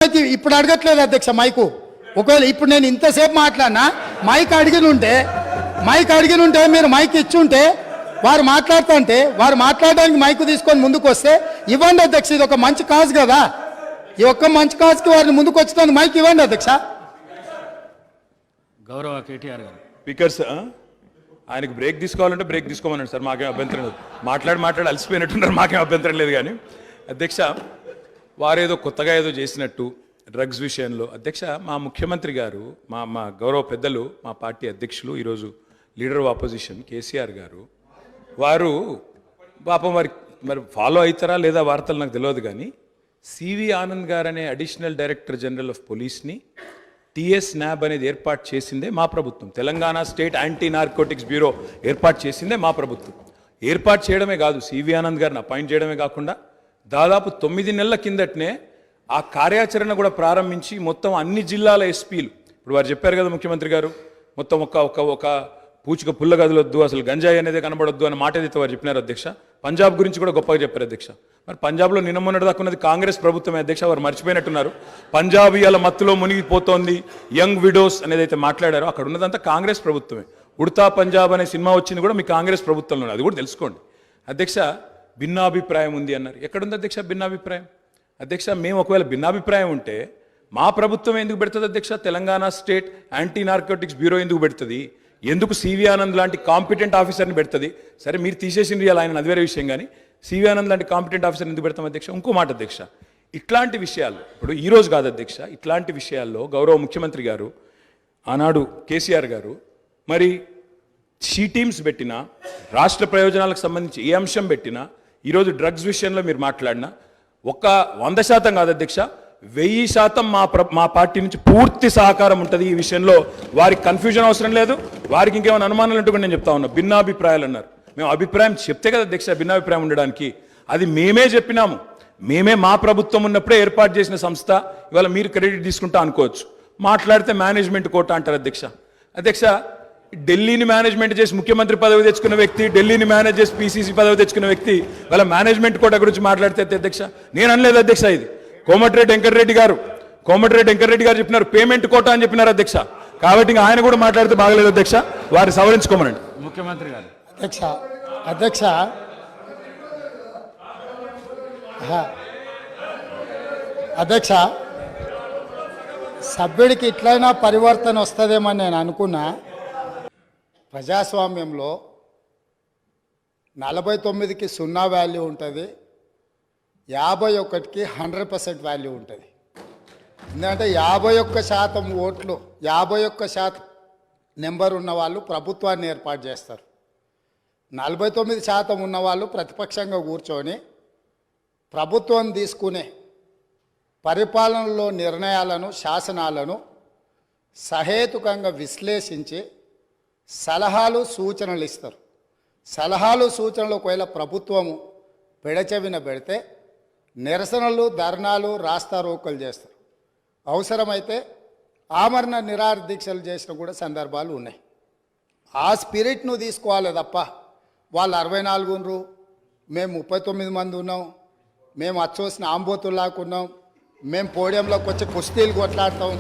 ఇప్పుడు అడగట్లేదు అధ్యక్ష మైకు. ఒకవేళ ఇప్పుడు నేను ఇంతసేపు మాట్లాడినా మైక్ అడిగిన ఉంటే మీరు మైక్ ఇచ్చుంటే వారు మాట్లాడుతుంటే వారు మాట్లాడడానికి మైకు తీసుకొని ముందుకు వస్తే ఇవ్వండి అధ్యక్ష. ఇది ఒక మంచి కాజ్ కదా, ఈ ఒక్క మంచి కాజ్కి వారిని ముందుకు వచ్చినందుకు మైక్ ఇవ్వండి అధ్యక్ష. గౌరవ కేటీఆర్ గారు స్పీకర్స్ ఆయనకు బ్రేక్ తీసుకోవాలంటే బ్రేక్ తీసుకోమన్నాడు సార్, మాకేం అభ్యంతరం లేదు. మాట్లాడి అలసిపోయినట్టున్నారు, మాకేం అభ్యంతరం లేదు. కానీ అధ్యక్ష వారేదో కొత్తగా ఏదో చేసినట్టు డ్రగ్స్ విషయంలో అధ్యక్ష మా ముఖ్యమంత్రి గారు మా గౌరవ పెద్దలు మా పార్టీ అధ్యక్షులు ఈరోజు లీడర్ ఆఫ్ ఆపోజిషన్ కేసీఆర్ గారు వారు పాపం మరి ఫాలో అవుతారా లేదా వార్తలు నాకు తెలియదు. కానీ సివి ఆనంద్ గారు అనే అడిషనల్ డైరెక్టర్ జనరల్ ఆఫ్ పోలీస్ని టిఎస్ న్యాబ్ అనేది ఏర్పాటు చేసిందే మా ప్రభుత్వం. Telangana state anti narcotics bureau ఏర్పాటు చేసిందే మా ప్రభుత్వం. ఏర్పాటు చేయడమే కాదు, సివి ఆనంద్ గారిని అపాయింట్ చేయడమే కాకుండా దాదాపు 9 నెలల కిందటనే ఆ కార్యాచరణ కూడా ప్రారంభించి మొత్తం అన్ని జిల్లాల ఎస్పీలు, ఇప్పుడు వారు చెప్పారు కదా ముఖ్యమంత్రి గారు, మొత్తం ఒక పూచిక పుల్ల గదులొద్దు, అసలు గంజాయి అనేది కనబడొద్దు అనే మాట ఏదైతే వారు చెప్పినారు అధ్యక్ష. పంజాబ్ గురించి కూడా గొప్పగా చెప్పారు అధ్యక్ష. మరి పంజాబ్లో నిన్న మొన్నటి దాకా ఉన్నది కాంగ్రెస్ ప్రభుత్వమే అధ్యక్ష, వారు మర్చిపోయినట్టున్నారు. పంజాబ్ ఇవాళ మత్తులో మునిగిపోతోంది, యంగ్ విడోస్ అనేది అయితే మాట్లాడారో అక్కడ ఉన్నదంతా కాంగ్రెస్ ప్రభుత్వమే. ఉడతా పంజాబ్ అనే సినిమా వచ్చింది కూడా మీ కాంగ్రెస్ ప్రభుత్వంలో, అది కూడా తెలుసుకోండి అధ్యక్ష. భిన్నాభిప్రాయం ఉంది అన్నారు, ఎక్కడుంది అధ్యక్ష భిన్నాభిప్రాయం? అధ్యక్ష మేము ఒకవేళ భిన్నాభిప్రాయం ఉంటే మా ప్రభుత్వం ఎందుకు పెడుతుంది అధ్యక్ష? Telangana state anti narcotics bureau ఎందుకు పెడుతుంది? ఎందుకు సివి ఆనంద్ లాంటి కాంపిటెంట్ ఆఫీసర్ని పెడుతుంది? సరే మీరు తీసేసింది ఇవాళ ఆయన, అది వేరే విషయం. కానీ సివి ఆనంద్ లాంటి కాంపిటెంట్ ఆఫీసర్ని ఎందుకు పెడతాం అధ్యక్ష? ఇంకో మాట అధ్యక్ష, ఇట్లాంటి విషయాలు ఇప్పుడు ఈరోజు కాదు అధ్యక్ష, ఇట్లాంటి విషయాల్లో గౌరవ ముఖ్యమంత్రి గారు ఆనాడు కేసీఆర్ గారు మరి షీ టీమ్స్ పెట్టినా, రాష్ట్ర ప్రయోజనాలకు సంబంధించి ఏ అంశం పెట్టినా, ఈరోజు డ్రగ్స్ విషయంలో మీరు మాట్లాడినా 100% కాదు అధ్యక్ష, 1000% మా పార్టీ నుంచి పూర్తి సహకారం ఉంటుంది ఈ విషయంలో. వారికి కన్ఫ్యూజన్ అవసరం లేదు, వారికి ఇంకేమైనా అనుమానాలు ఉంటే నేను చెప్తా ఉన్నా. భిన్నాభిప్రాయాలు అన్నారు, మేము అభిప్రాయం చెప్తే కదా అధ్యక్ష భిన్నాభిప్రాయం ఉండడానికి. అది మేమే చెప్పినాము, మేమే మా ప్రభుత్వం ఉన్నప్పుడే ఏర్పాటు చేసిన సంస్థ. ఇవాళ మీరు క్రెడిట్ తీసుకుంటా అనుకోవచ్చు, మాట్లాడితే మేనేజ్మెంట్ కోట అంటారు అధ్యక్ష. అధ్యక్ష ఢిల్లీని మేనేజ్మెంట్ చేసి ముఖ్యమంత్రి పదవి తెచ్చుకున్న వ్యక్తి, ఢిల్లీని మేనేజ్ చేసి పీసీసీ పదవి తెచ్చుకున్న వ్యక్తి వాళ్ళ మేనేజ్మెంట్ కోట గురించి మాట్లాడితే అధ్యక్ష నేను అనలేదు అధ్యక్ష. ఇది కోమటిరెడ్డి వెంకటరెడ్డి గారు చెప్పినారు, పేమెంట్ కోట అని చెప్పినారు అధ్యక్ష. కాబట్టి ఆయన కూడా మాట్లాడితే బాగలేదు అధ్యక్ష, వారిని సవరించుకోమనండి ముఖ్యమంత్రి గారు. అధ్యక్ష సభ్యుడికి ఇట్లయినా పరివర్తన వస్తుందేమని నేను అనుకున్నా. ప్రజాస్వామ్యంలో 49కి 0 వాల్యూ ఉంటుంది, 51కి 100% వాల్యూ ఉంటుంది. ఎందుకంటే 51% ఓట్లు, 51% నెంబర్ ఉన్న వాళ్ళు ప్రభుత్వాన్ని ఏర్పాటు చేస్తారు. 49% ఉన్నవాళ్ళు ప్రతిపక్షంగా కూర్చొని ప్రభుత్వం తీసుకునే పరిపాలనలో నిర్ణయాలను, శాసనాలను సహేతుకంగా విశ్లేషించి సలహాలు సూచనలు ఇస్తారు. సలహాలు సూచనలు ఒకవేళ ప్రభుత్వము పెడచెవిన పెడితే నిరసనలు, ధర్నాలు, రాస్తారోకలు చేస్తారు. అవసరమైతే ఆమరణ నిరాహార దీక్షలు చేసిన కూడా సందర్భాలు ఉన్నాయి. ఆ స్పిరిట్ను తీసుకోవాలి తప్ప వాళ్ళు 64 ఉన్నారు, మేము 39 మంది ఉన్నాం, మేము అచ్చోసిన ఆంబోతుల్లాకున్నాం, మేము పోడియంలోకి వచ్చి కుస్తీలు కొట్లాడతాం,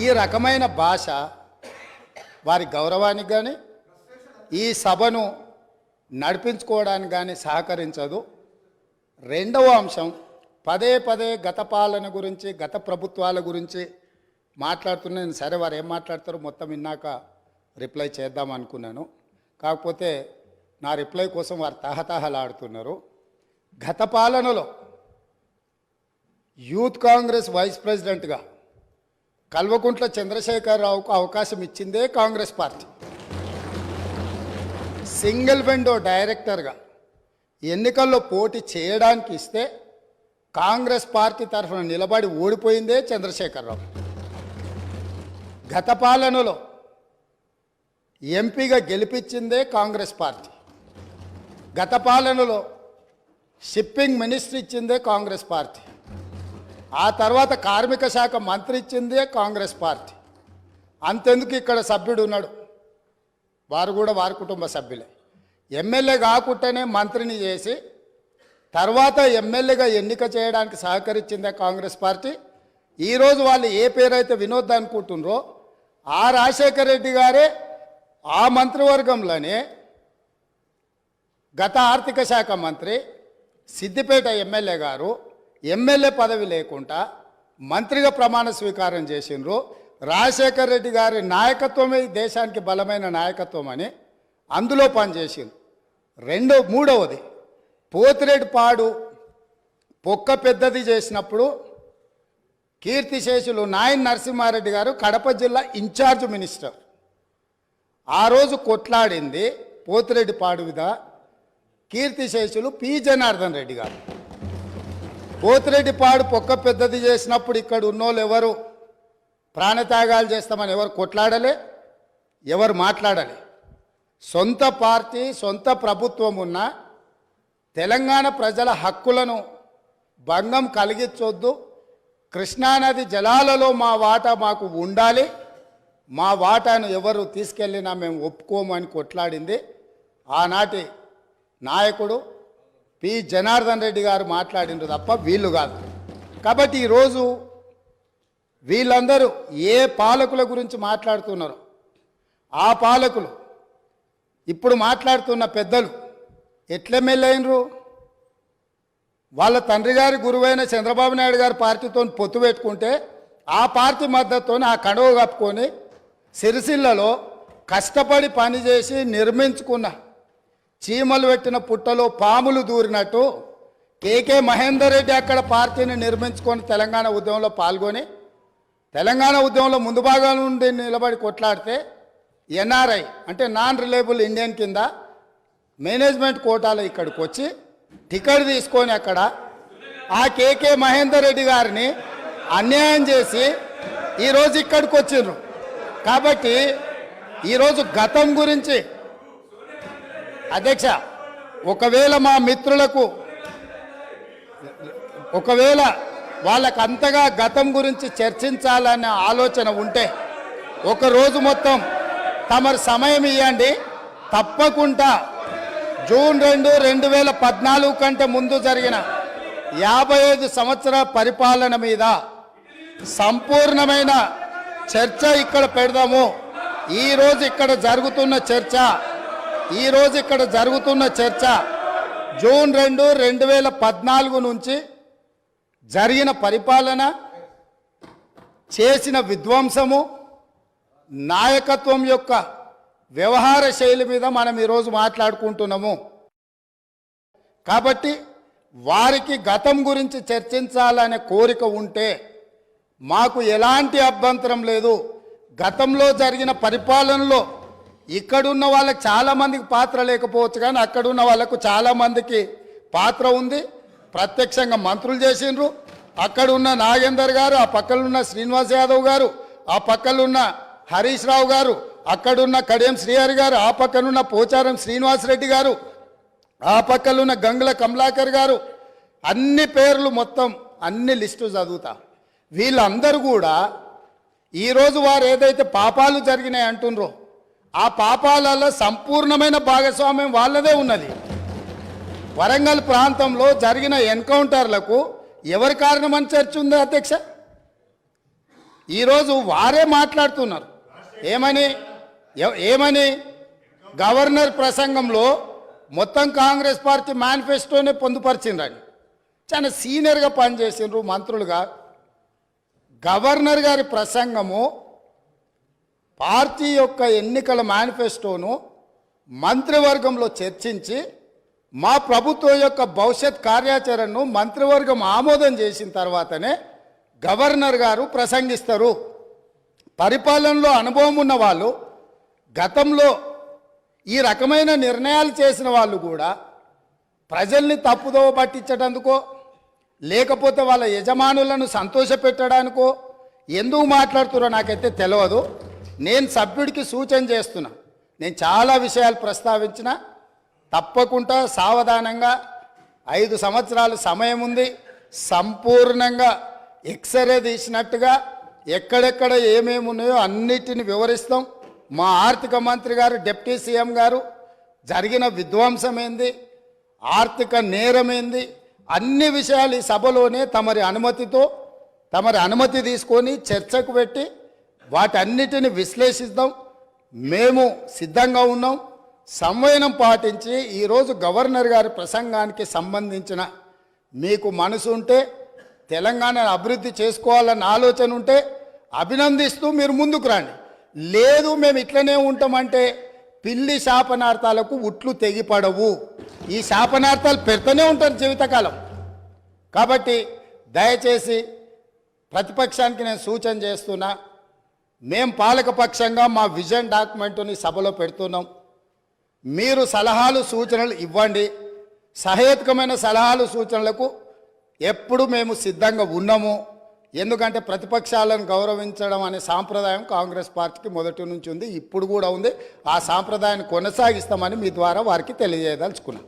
ఈ రకమైన భాష వారి గౌరవానికి కానీ ఈ సభను నడిపించుకోవడానికి కానీ సహకరించదు. రెండవ అంశం, పదే గత పాలన గురించి, గత ప్రభుత్వాల గురించి మాట్లాడుతున్నాను. సరే వారు ఏం మాట్లాడతారో మొత్తం విన్నాక రిప్లై చేద్దాం అనుకున్నాను. కాకపోతే నా రిప్లై కోసం వారు తహతహలాడుతున్నారు. గత పాలనలో యూత్ కాంగ్రెస్ వైస్ ప్రెసిడెంట్గా కల్వకుంట్ల చంద్రశేఖరరావుకు అవకాశం ఇచ్చిందే కాంగ్రెస్ పార్టీ. సింగిల్ విండో డైరెక్టర్గా ఎన్నికల్లో పోటీ చేయడానికి ఇస్తే కాంగ్రెస్ పార్టీ తరఫున నిలబడి ఓడిపోయిందే చంద్రశేఖరరావు. గత పాలనలో ఎంపీగా గెలిపించిందే కాంగ్రెస్ పార్టీ. గత పాలనలో షిప్పింగ్ మినిస్టర్ ఇచ్చిందే కాంగ్రెస్ పార్టీ. ఆ తర్వాత కార్మిక శాఖ మంత్రి ఇచ్చిందే కాంగ్రెస్ పార్టీ. అంతెందుకు ఇక్కడ సభ్యుడు ఉన్నాడు, వారు కూడా వారి కుటుంబ సభ్యులే. ఎమ్మెల్యే కాకుండానే మంత్రిని చేసి తర్వాత ఎమ్మెల్యేగా ఎన్నిక చేయడానికి సహకరించిందే కాంగ్రెస్ పార్టీ. ఈరోజు వాళ్ళు ఏ పేరైతే వినోద్ అనుకుంటున్నారో ఆ రాజశేఖర రెడ్డి గారే ఆ మంత్రివర్గంలోనే గత ఆర్థిక శాఖ మంత్రి సిద్దిపేట ఎమ్మెల్యే గారు ఎమ్మెల్యే పదవి లేకుండా మంత్రిగా ప్రమాణ స్వీకారం చేసిండ్రు. రాజశేఖర రెడ్డి గారి నాయకత్వమే ఈ దేశానికి బలమైన నాయకత్వం అని అందులో పనిచేసిండ్రు. మూడవది పోతిరెడ్డిపాడు పొక్క పెద్దది చేసినప్పుడు కీర్తిశేషులు నాయన్ నరసింహారెడ్డి గారు కడప జిల్లా ఇన్ఛార్జ్ మినిస్టర్. ఆ రోజు కొట్లాడింది పోతిరెడ్డిపాడు మీద కీర్తిశేషులు పి జనార్దన్ రెడ్డి గారు. పోతిరెడ్డిపాడు పొక్క పెద్దది చేసినప్పుడు ఇక్కడ ఉన్నోళ్ళు ఎవరు ప్రాణత్యాగాలు చేస్తామని ఎవరు కొట్లాడలే, ఎవరు మాట్లాడలే. సొంత పార్టీ సొంత ప్రభుత్వం ఉన్న తెలంగాణ ప్రజల హక్కులను భంగం కలిగించొద్దు, కృష్ణానది జలాలలో మా వాటా మాకు ఉండాలి, మా వాటాను ఎవరు తీసుకెళ్ళినా మేము ఒప్పుకోమని కొట్లాడింది ఆనాటి నాయకుడు పి జనార్దన్ రెడ్డి గారు మాట్లాడినారు తప్ప వీళ్ళు కాదు. కాబట్టి ఈరోజు వీళ్ళందరూ ఏ పాలకుల గురించి మాట్లాడుతున్నారో ఆ పాలకులు ఇప్పుడు మాట్లాడుతున్న పెద్దలు ఎట్లెమ్మెల్యేనరు? వాళ్ళ తండ్రి గారి గురువైన చంద్రబాబు నాయుడు గారి పార్టీతో పొత్తు పెట్టుకుంటే ఆ పార్టీ మద్దతుతో ఆ కడువ కప్పుకొని సిరిసిల్లలో కష్టపడి పనిచేసి నిర్మించుకున్న చీమలు పెట్టిన పుట్టలో పాములు దూరినట్టు కేకే మహేందర్ రెడ్డి అక్కడ పార్టీని నిర్మించుకొని తెలంగాణ ఉద్యమంలో పాల్గొని తెలంగాణ ఉద్యమంలో ముందు భాగం నుండి నిలబడి కొట్లాడితే ఎన్ఆర్ఐ అంటే నాన్ రిలయబుల్ ఇండియన్ కింద మేనేజ్మెంట్ కోటాలో ఇక్కడికి వచ్చి టికెట్ తీసుకొని అక్కడ ఆ కేకే మహేందర్ రెడ్డి గారిని అన్యాయం చేసి ఈరోజు ఇక్కడికి వచ్చిండ్రు. కాబట్టి ఈరోజు గతం గురించి అధ్యక్ష ఒకవేళ మా మిత్రులకు వాళ్ళకు అంతగా గతం గురించి చర్చించాలనే ఆలోచన ఉంటే ఒకరోజు మొత్తం తమరు సమయం ఇవ్వండి. తప్పకుండా జూన్ 2, 2014 కంటే ముందు జరిగిన 55 సంవత్సరాల పరిపాలన మీద సంపూర్ణమైన చర్చ ఇక్కడ పెడదాము. ఈరోజు ఇక్కడ జరుగుతున్న చర్చ జూన్ 2, 2014 నుంచి జరిగిన పరిపాలన, చేసిన విధ్వంసము, నాయకత్వం యొక్క వ్యవహార శైలి మీద మనం ఈరోజు మాట్లాడుకుంటున్నాము. కాబట్టి వారికి గతం గురించి చర్చించాలనే కోరిక ఉంటే మాకు ఎలాంటి అభ్యంతరం లేదు. గతంలో జరిగిన పరిపాలనలో ఇక్కడున్న వాళ్ళకి చాలామందికి పాత్ర లేకపోవచ్చు, కానీ అక్కడున్న వాళ్ళకు చాలామందికి పాత్ర ఉంది. ప్రత్యక్షంగా మంత్రులు చేసిండ్రు. అక్కడున్న నాగేందర్ గారు, ఆ పక్కనున్న శ్రీనివాస్ యాదవ్ గారు, ఆ పక్కనున్న హరీష్ రావు గారు, అక్కడున్న కడియం శ్రీహరి గారు, ఆ పక్కనున్న పోచారం శ్రీనివాసరెడ్డి గారు, ఆ పక్కనున్న గంగుల కమలాకర్ గారు, అన్ని పేర్లు మొత్తం అన్ని లిస్టు చదువుతా. వీళ్ళందరూ కూడా ఈరోజు వారు ఏదైతే పాపాలు జరిగినాయి అంటుండ్రో ఆ పాపాలలో సంపూర్ణమైన భాగస్వామ్యం వాళ్ళదే ఉన్నది. వరంగల్ ప్రాంతంలో జరిగిన ఎన్కౌంటర్లకు ఎవరి కారణమని చర్చ ఉంది అధ్యక్ష? ఈరోజు వారే మాట్లాడుతున్నారు. ఏమని గవర్నర్ ప్రసంగంలో మొత్తం కాంగ్రెస్ పార్టీ మేనిఫెస్టోనే పొందుపరిచిండ్రని చాలా సీనియర్గా పనిచేసిండ్రు మంత్రులుగా. గవర్నర్ గారి ప్రసంగము పార్టీ యొక్క ఎన్నికల మేనిఫెస్టోను మంత్రివర్గంలో చర్చించి మా ప్రభుత్వం యొక్క భవిష్యత్ కార్యాచరణను మంత్రివర్గం ఆమోదం చేసిన తర్వాతనే గవర్నర్ గారు ప్రసంగిస్తారు. పరిపాలనలో అనుభవం ఉన్న వాళ్ళు, గతంలో ఈ రకమైన నిర్ణయాలు చేసిన వాళ్ళు కూడా ప్రజల్ని తప్పుదోవ పట్టించడానికో లేకపోతే వాళ్ళ యజమానులను సంతోషపెట్టడానికో ఎందుకు మాట్లాడుతున్నారో నాకైతే తెలియదు. నేను సభ్యుడికి సూచన చేస్తున్నా. నేను చాలా విషయాలు ప్రస్తావించిన, తప్పకుండా సావధానంగా 5 సంవత్సరాల సమయం ఉంది. సంపూర్ణంగా ఎక్స్రే తీసినట్టుగా ఎక్కడెక్కడ ఏమేమి ఉన్నాయో అన్నిటిని వివరిస్తాం. మా ఆర్థిక మంత్రి గారు, డిప్యూటీ సీఎం గారు జరిగిన విధ్వంసం ఏంది, ఆర్థిక నేరం ఏంది, అన్ని విషయాలు ఈ సభలోనే తమరి అనుమతితో తమరి అనుమతి తీసుకొని చర్చకు పెట్టి వాటన్నిటిని విశ్లేషిద్దాం. మేము సిద్ధంగా ఉన్నాం. సంవయనం పాటించి ఈరోజు గవర్నర్ గారి ప్రసంగానికి సంబంధించిన మీకు మనసు ఉంటే, తెలంగాణను అభివృద్ధి చేసుకోవాలన్న ఆలోచన ఉంటే అభినందిస్తూ మీరు ముందుకు రండి. లేదు మేము ఇట్లనే ఉంటామంటే పిల్లి శాపనార్థాలకు ఉట్లు తెగిపడవు. ఈ శాపనార్థాలు పెడుతూనే ఉంటారు జీవితకాలం. కాబట్టి దయచేసి ప్రతిపక్షానికి నేను సూచన చేస్తున్నా, మేం పాలకపక్షంగా మా విజన్ డాక్యుమెంటుని సభలో పెడుతున్నాం. మీరు సలహాలు సూచనలు ఇవ్వండి. సహేతుకమైన సలహాలు సూచనలకు ఎప్పుడు మేము సిద్ధంగా ఉన్నాము. ఎందుకంటే ప్రతిపక్షాలను గౌరవించడం అనే సాంప్రదాయం కాంగ్రెస్ పార్టీకి మొదటి నుంచి ఉంది, ఇప్పుడు కూడా ఉంది. ఆ సాంప్రదాయాన్ని కొనసాగిస్తామని మీ ద్వారా వారికి తెలియజేయదలుచుకున్నాం.